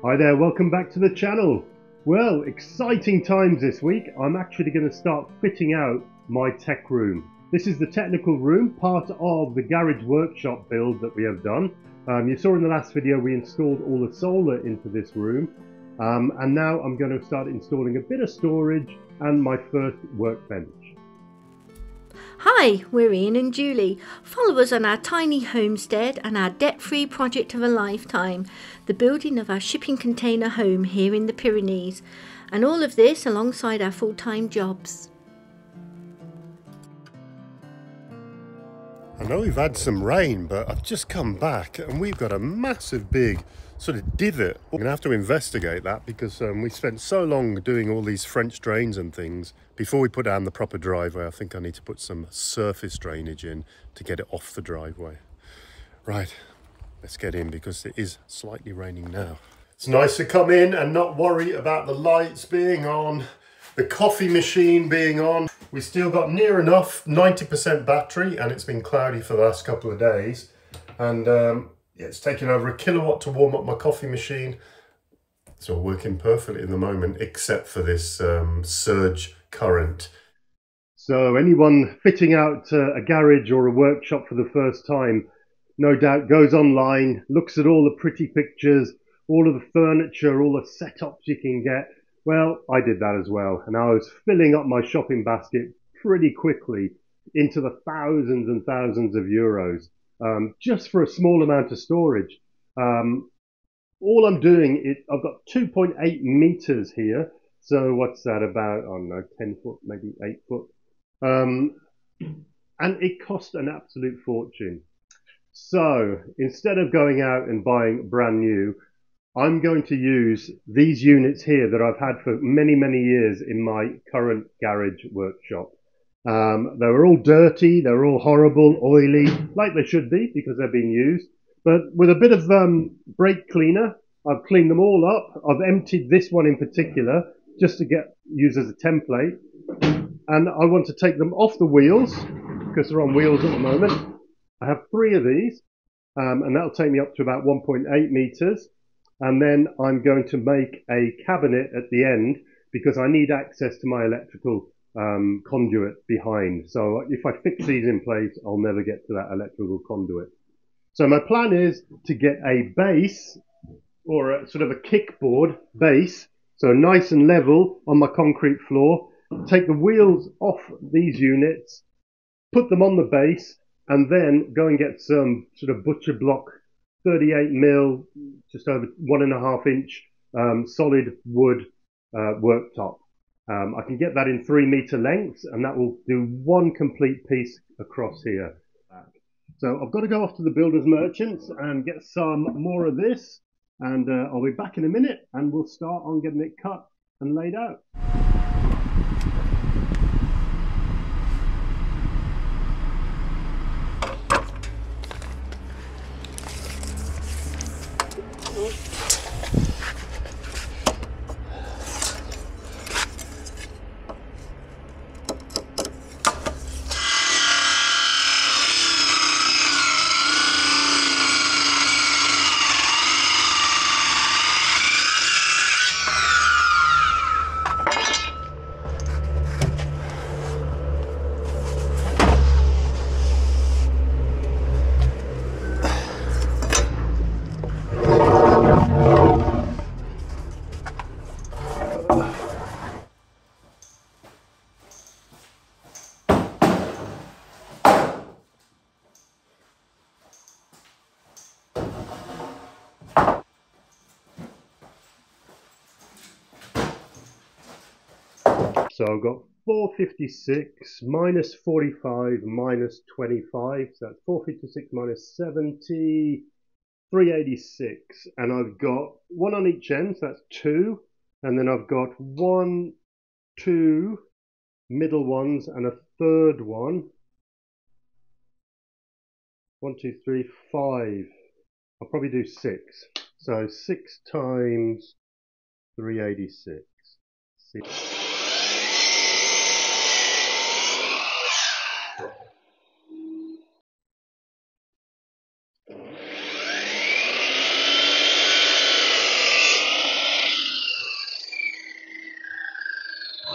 Hi there, welcome back to the channel. Well, exciting times this week. I'm actually going to start fitting out my tech room. This is the technical room, part of the garage workshop build that we have done. You saw in the last video we installed all the solar into this room, and now I'm going to start installing a bit of storage and my first workbench. Hi, we're Ian and Julie. Follow us on our tiny homestead and our debt-free project of a lifetime, the building of our shipping container home here in the Pyrenees, and all of this alongside our full-time jobs. I know we've had some rain, but I've just come back and we've got a massive big sort of divot. We're gonna have to investigate that because we spent so long doing all these French drains and things. Before we put down the proper driveway, I think I need to put some surface drainage in to get it off the driveway. Right, let's get in because it is slightly raining now. It's nice to come in and not worry about the lights being on, the coffee machine being on. We still got near enough 90% battery, and it's been cloudy for the last couple of days. And it's taken over 1 kilowatt to warm up my coffee machine. It's all working perfectly at the moment, except for this surge current. So anyone fitting out a garage or a workshop for the first time, no doubt goes online, looks at all the pretty pictures, all of the furniture, all the setups you can get. Well, I did that as well, and I was filling up my shopping basket pretty quickly into the thousands and thousands of euros, just for a small amount of storage. All I'm doing is, I've got 2.8 meters here, so what's that about, I don't know, 10 foot, maybe 8 foot. And it cost an absolute fortune. So instead of going out and buying brand new, I'm going to use these units here that I've had for many, many years in my current garage workshop. They were all dirty, they were all horrible, oily, like they should be because they're being used. But with a bit of brake cleaner, I've cleaned them all up. I've emptied this one in particular just to use as a template. And I want to take them off the wheels because they're on wheels at the moment. I have 3 of these, and that'll take me up to about 1.8 meters. And then I'm going to make a cabinet at the end because I need access to my electrical conduit behind. So if I fix these in place, I'll never get to that electrical conduit. So my plan is to get a base or a sort of a kickboard base, so nice and level on my concrete floor, take the wheels off these units, put them on the base, and then go and get some sort of butcher block 38 mil, just over 1.5 inch solid wood worktop. I can get that in 3 meter lengths, and that will do one complete piece across here. So I've got to go off to the builder's merchants and get some more of this, and I'll be back in a minute and we'll start on getting it cut and laid out. So I've got 456 minus 45 minus 25, so that's 456 minus 70, 386. And I've got 1 on each end, so that's 2. And then I've got 1, 2 middle ones and a third one. 1, 2, 3, 5. I'll probably do 6. So 6 times 386. 6.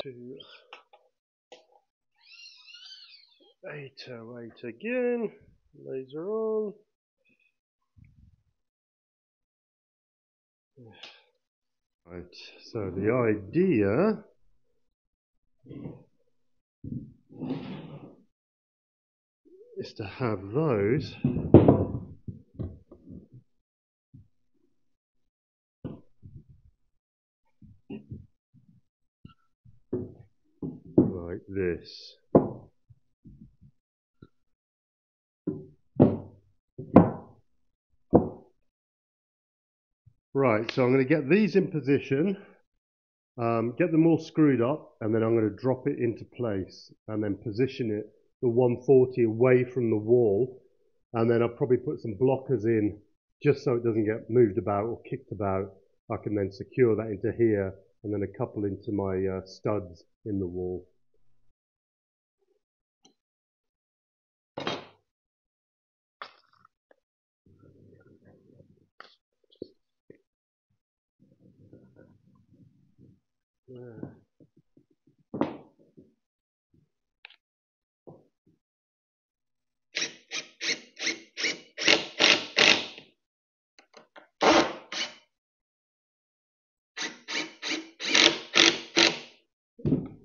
to 808 again, laser on. Right, so the idea is to have those like this. Right, so I'm going to get these in position, get them all screwed up, and then I'm going to drop it into place and then position it the 140 away from the wall, and then I'll probably put some blockers in just so it doesn't get moved about or kicked about. I can then secure that into here and then a couple into my studs in the wall.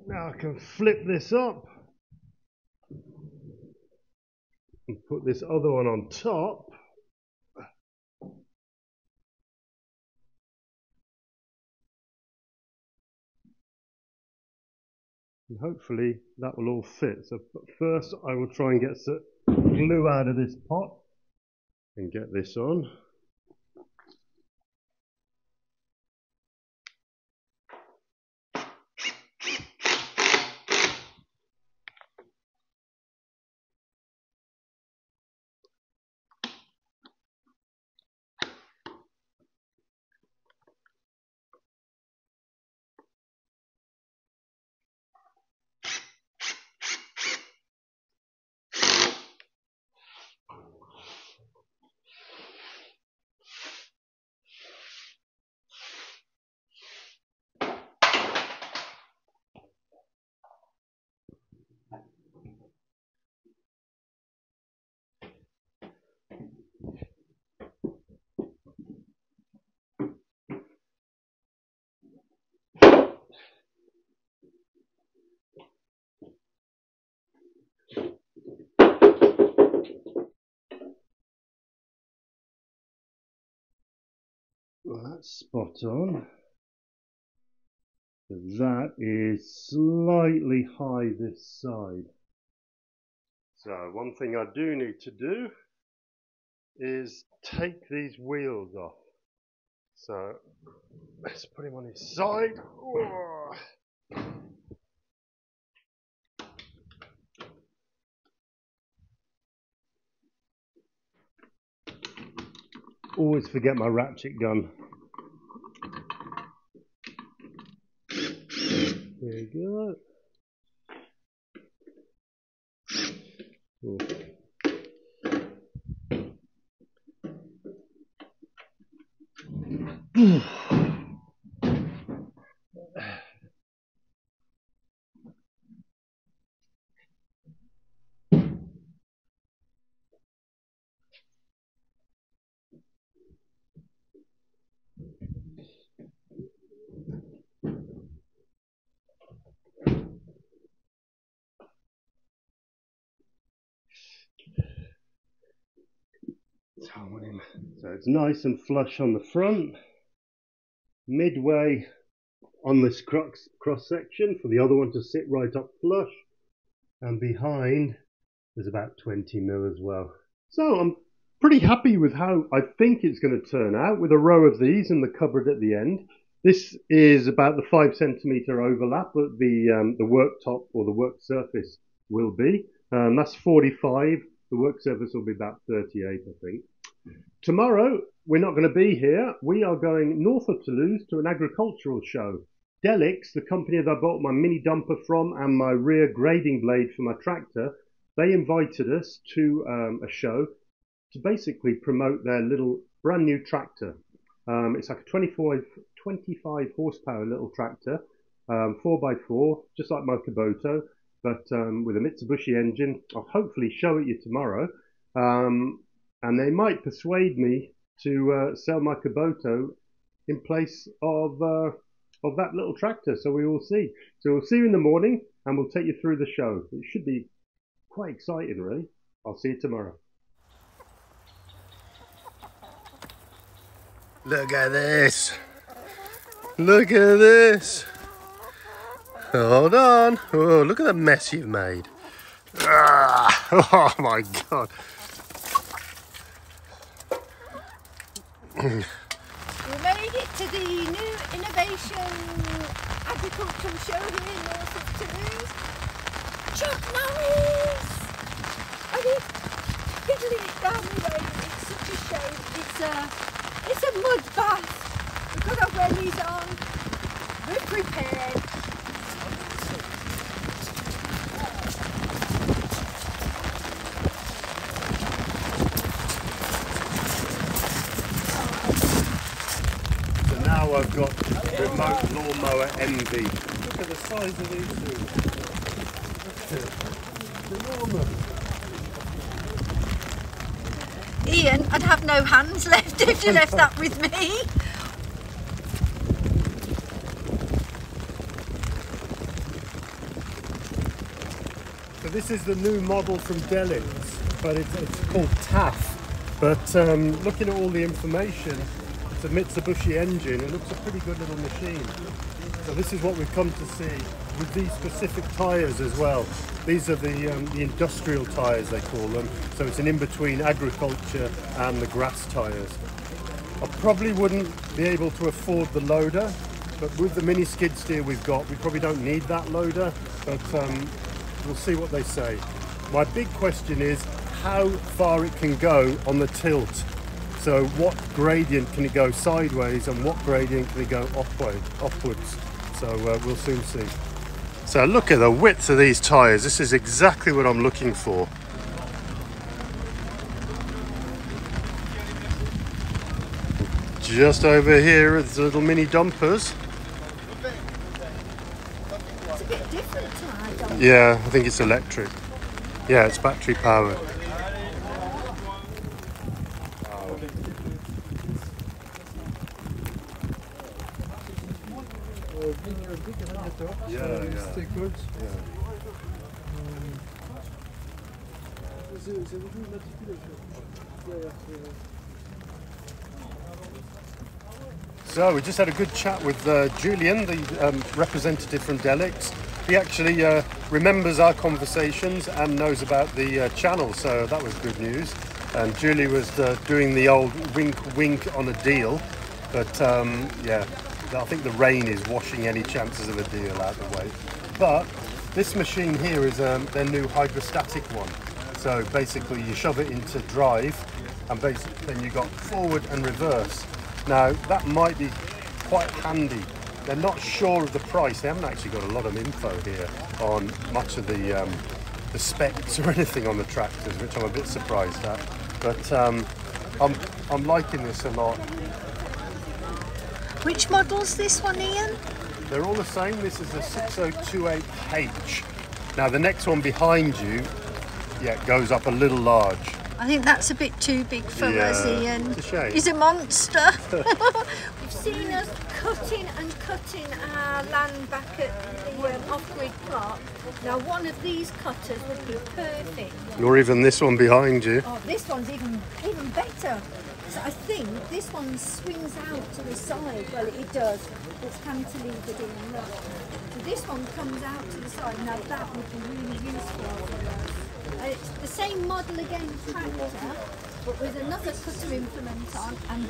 Now I can flip this up and put this other one on top. And hopefully that will all fit. So first I will try and get some glue out of this pot and get this on. Well, that's spot on. So that is slightly high this side. So one thing I do need to do is take these wheels off. So let's put him on his side. Oh. Always forget my ratchet gun. There you go. Oh. So it's nice and flush on the front, midway on this cross section for the other one to sit right up flush, and behind there's about 20 mil as well. So I'm pretty happy with how I think it's going to turn out with a row of these and the cupboard at the end. This is about the 5 centimeter overlap that the worktop or the work surface will be. That's 45. The work surface will be about 38, I think. Tomorrow, we're not going to be here. We are going north of Toulouse to an agricultural show. Delix, the company that I bought my mini dumper from and my rear grading blade for my tractor, they invited us to a show to basically promote their little brand new tractor. It's like a 25 horsepower little tractor. 4x4, just like my Kubota, but with a Mitsubishi engine. I'll hopefully show it you tomorrow, and they might persuade me to sell my Kubota in place of that little tractor. So we will see. So we'll see you in the morning, and we'll take you through the show. It should be quite exciting, really. I'll see you tomorrow. Look at this. Look at this. Hold on. Oh, look at the mess you've made. Ah, oh my God. We made it to the new innovation agricultural show here in north of Toulouse. Chuck Norris! I mean, fiddling it down the way, it's such a shame. It's a mud bath. We've got our wellies on. We're prepared. So now I've got remote lawnmower envy. Look at the size of these things. Enormous. Ian, I'd have no hands left if you left that with me. So this is the new model from Delix, but it's called TAF. But looking at all the information, it's a Mitsubishi engine. It looks a pretty good little machine. So this is what we've come to see with these specific tyres as well. These are the industrial tyres, they call them. So it's an in-between agriculture and the grass tyres. I probably wouldn't be able to afford the loader, but with the mini skid steer we've got, we probably don't need that loader, but we'll see what they say. My big question is how far it can go on the tilt. So what gradient can it go sideways and what gradient can it go upwards? So we'll soon see. So look at the width of these tyres. This is exactly what I'm looking for. Just over here are the little mini dumpers. It's a bit different to our dumper. Yeah, I think it's electric. Yeah, it's battery powered. So we just had a good chat with Julian, the representative from Delix. He actually remembers our conversations and knows about the channel, so that was good news. And Julie was doing the old wink wink on a deal, but yeah, I think the rain is washing any chances of a deal out of the way. But this machine here is their new hydrostatic one. So basically you shove it into drive and basically then you got forward and reverse. Now that might be quite handy. They're not sure of the price. They haven't actually got a lot of info here on much of the specs or anything on the tractors, which I'm a bit surprised at. But I'm liking this a lot. Which model's this one, Ian? They're all the same. This is the 6028H. Now the next one behind you, yeah, goes up a little large. I think that's a bit too big for us, Ian. It's a shame. He's a monster. You've seen us cutting and cutting our land back at the off-grid park. Now one of these cutters would be perfect. Or even this one behind you. Oh, this one's even better. So I think this one swings out to the side. Well, it does. It's cantilevered in. Look. So this one comes out to the side. Now that would be really useful for us. It's the same model again, tractor, but with another cutter implement on. And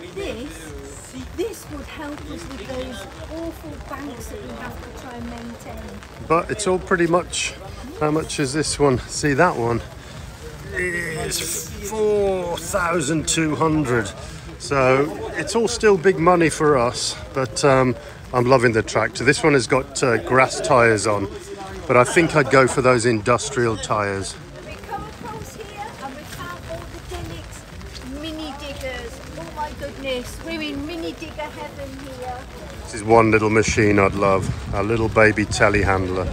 this would help us with those awful banks that we have to try and maintain. But it's all pretty much, how much is this one? See, that one is 4,200. So it's all still big money for us, but I'm loving the tractor. This one has got grass tyres on, but I think I'd go for those industrial tyres. We come across here and we found all the Delix mini diggers. Oh my goodness, we're in mini digger heaven here. This is one little machine I'd love, a little baby telehandler.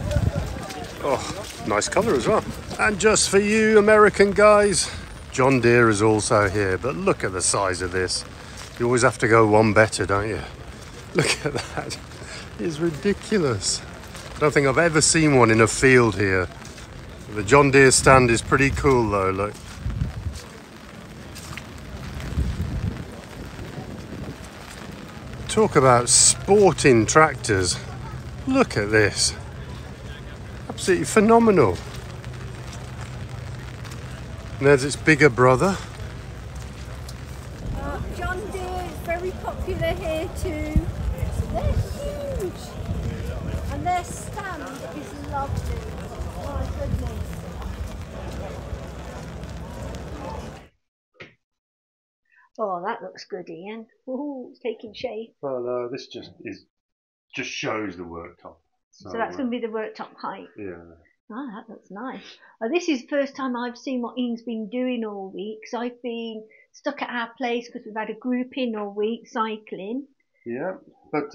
Oh, nice colour as well. And just for you American guys, John Deere is also here, but look at the size of this. You always have to go one better, don't you? Look at that, it's ridiculous. I don't think I've ever seen one in a field here. The John Deere stand is pretty cool though, look. Talk about sporting tractors. Look at this. Absolutely phenomenal. And there's its bigger brother. John Deere is very popular here too. They're huge. And their stand is lovely. My goodness. Oh, that looks good, Ian. Ooh, it's taking shape. Well, no, this just shows the worktop. So that's going to be the worktop height. Yeah. Oh, that looks nice. This is the first time I've seen what Ian's been doing all week. So I've been stuck at our place because we've had a group in all week cycling. Yeah, but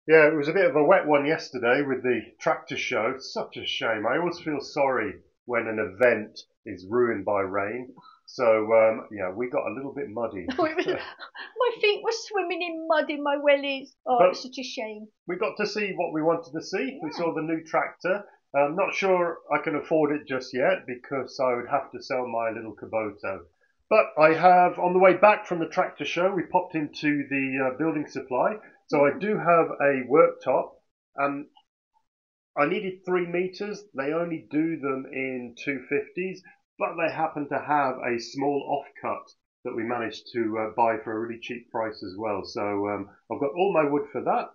yeah, it was a bit of a wet one yesterday with the tractor show. It's such a shame. I always feel sorry when an event is ruined by rain. So yeah, we got a little bit muddy. My feet were swimming in mud in my wellies. Oh, But it's such a shame. we got to see what we wanted to see. Yeah. We saw the new tractor. I'm not sure I can afford it just yet because I would have to sell my little Kubota. But I have, on the way back from the tractor show, we popped into the building supply. So I do have a worktop. I needed 3 meters. They only do them in 250s, but they happen to have a small offcut that we managed to buy for a really cheap price as well. So I've got all my wood for that.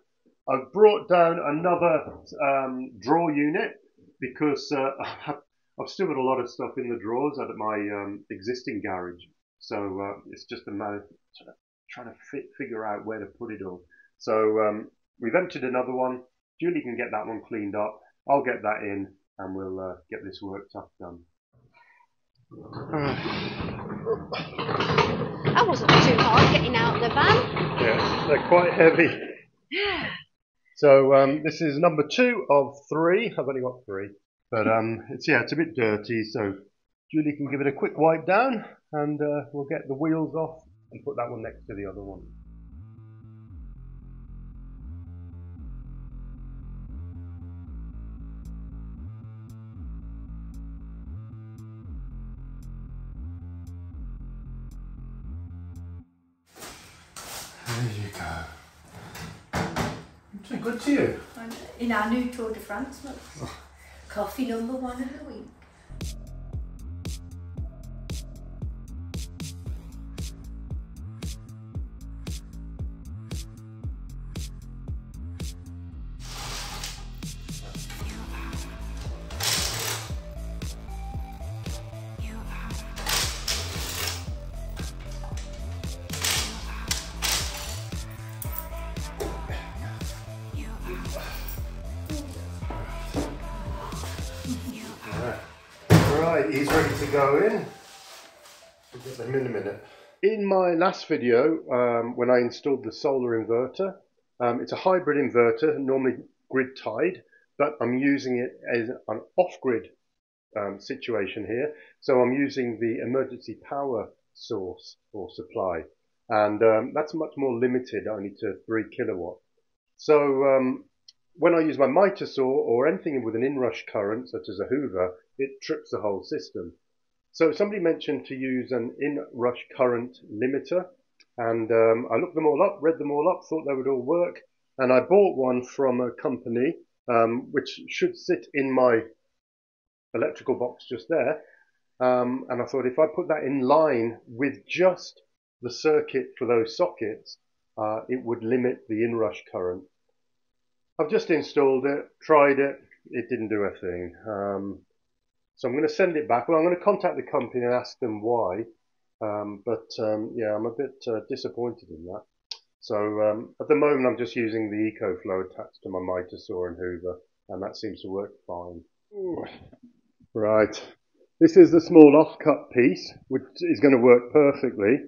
I've brought down another drawer unit because I've still got a lot of stuff in the drawers at my existing garage. So it's just a matter of trying to figure out where to put it all. So we've emptied another one. Julie can get that one cleaned up. I'll get that in and we'll get this worktop done. That wasn't too hard getting out of the van. Yeah, they're quite heavy. So this is number 2 of 3. I've only got 3, but it's a bit dirty. So Julie can give it a quick wipe down, and we'll get the wheels off and put that one next to the other one. There you go. Too good to you. In our new Tour de France mugs. Coffee number 1 of the week. Right, he's ready to go in. We'll get them in a minute. In my last video, when I installed the solar inverter, it's a hybrid inverter, normally grid tied, but I'm using it as an off-grid situation here. So I'm using the emergency power source or supply, and that's much more limited, only to 3 kilowatt. So when I use my miter saw or anything with an inrush current, such as a Hoover, it trips the whole system. So somebody mentioned to use an inrush current limiter, and I looked them all up, read them all up, thought they would all work, and I bought one from a company which should sit in my electrical box just there, and I thought if I put that in line with just the circuit for those sockets, it would limit the inrush current. I've just installed it, tried it, it didn't do a thing. So I'm going to send it back. Well, I'm going to contact the company and ask them why. Yeah, I'm a bit disappointed in that. So at the moment, I'm just using the EcoFlow attached to my miter saw and Hoover, and that seems to work fine. Ooh. Right, This is the small offcut piece, which is going to work perfectly,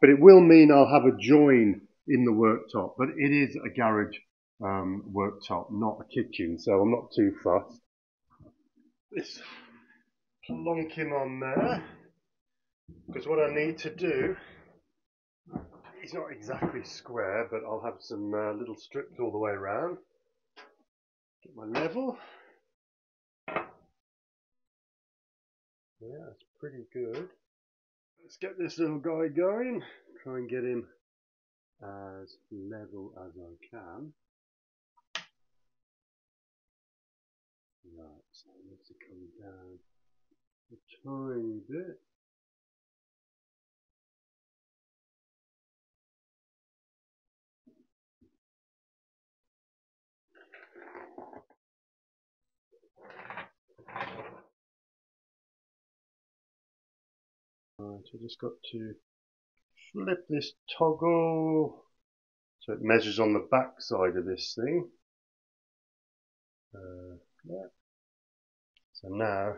but it will mean I'll have a join in the worktop, but it is a garage worktop, not a kitchen, so I'm not too fussed. This plonking on there, because what I need to do, it's not exactly square, but I'll have some little strips all the way around. Get my level. Yeah, that's pretty good. Let's get this little guy going. Try and get him as level as I can. Right, so I need to come down a tiny bit. Right, so I just got to flip this toggle so it measures on the back side of this thing. Yeah. So now,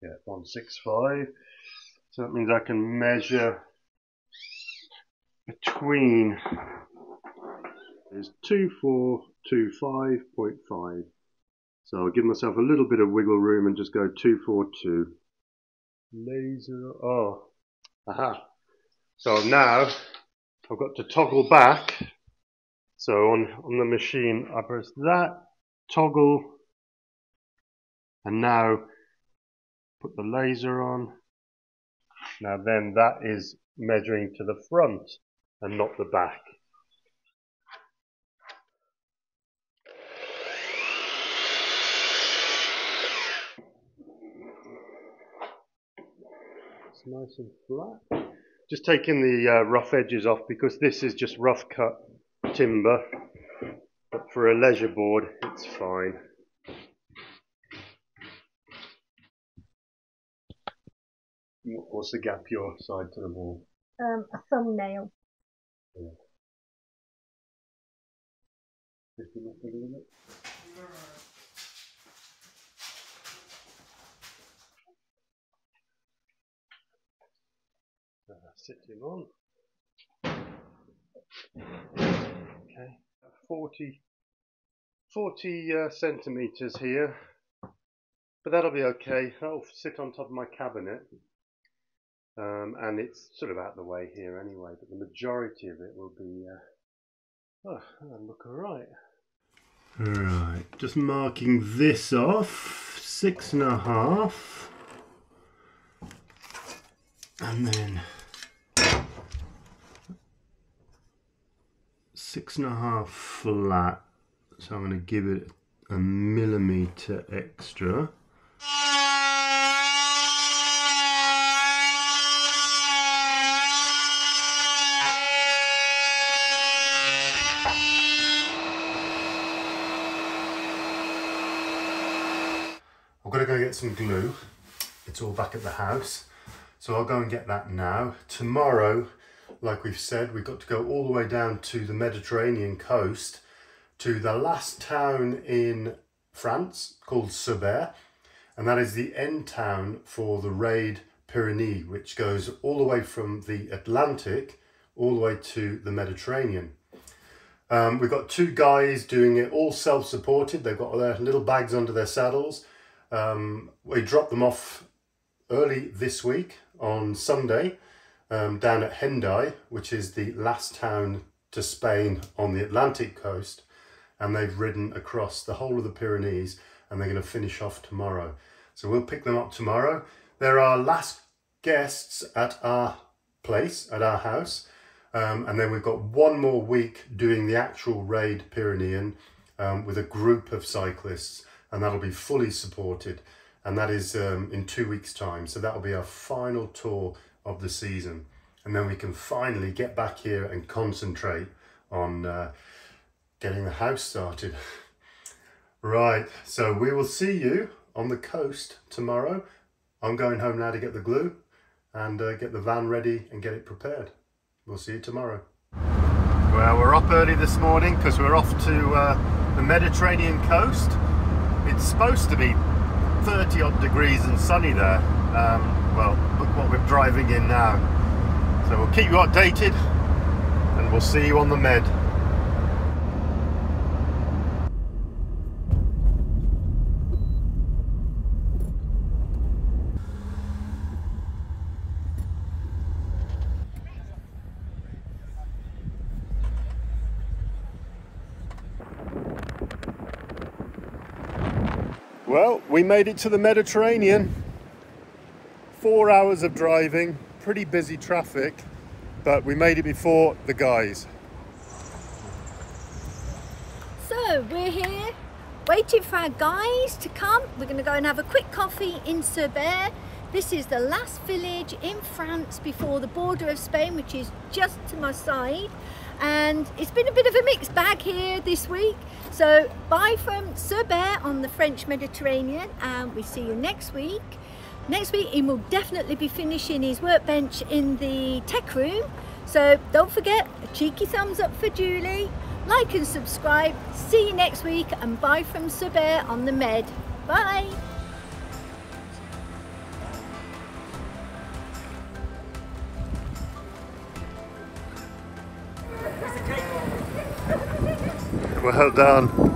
yeah, 165. So that means I can measure between is 2425.5. So I'll give myself a little bit of wiggle room and just go 242. Laser, oh, aha. So now I've got to toggle back. So on the machine, I press that, toggle, and now put the laser on. Now then that is measuring to the front and not the back. It's nice and flat. Just taking the rough edges off because this is just rough cut timber, but for a leisure board it's fine. What's the gap your side to the wall? A thumbnail. Yeah. Sitting on. Okay, 40 centimeters here, but that'll be okay. That'll sit on top of my cabinet, and it's sort of out of the way here anyway, but the majority of it will be that'll look alright. Alright, just marking this off, 6.5, and then 6.5 flat, so I'm going to give it a millimetre extra. I've got to go get some glue. It's all back at the house, so I'll go and get that now. Tomorrow, like we've said, we've got to go all the way down to the Mediterranean coast to the last town in France called Cerbère, and that is the end town for the Raid Pyrenees, which goes all the way from the Atlantic all the way to the Mediterranean. We've got two guys doing it, all self-supported. They've got their little bags under their saddles. We dropped them off early this week on Sunday down at Hendaye, which is the last town to Spain on the Atlantic coast, and they've ridden across the whole of the Pyrenees, and they're going to finish off tomorrow. So we'll pick them up tomorrow. They're our last guests at our place, at our house, and then we've got one more week doing the actual Raid Pyrenean with a group of cyclists, and that'll be fully supported, and that is in 2 weeks' time. So that'll be our final tour of the season, and then we can finally get back here and concentrate on getting the house started. Right, so we will see you on the coast tomorrow. I'm going home now to get the glue and get the van ready and get it prepared. We'll see you tomorrow. Well, we're up early this morning because we're off to the Mediterranean coast. It's supposed to be 30 odd degrees and sunny there. Well, look what we're driving in now. So we'll keep you updated and we'll see you on the Med. Well, we made it to the Mediterranean. 4 hours of driving, pretty busy traffic, but we made it before the guys. So we're here waiting for our guys to come. We're going to go and have a quick coffee in Cerbère. This is the last village in France before the border of Spain, which is just to my side. And it's been a bit of a mixed bag here this week. So bye from Cerbère on the French Mediterranean, and we see you next week. Next week he will definitely be finishing his workbench in the tech room. So don't forget, a cheeky thumbs up for Julie, like and subscribe. See you next week, and bye from Cerbère on the Med. Bye. Well done.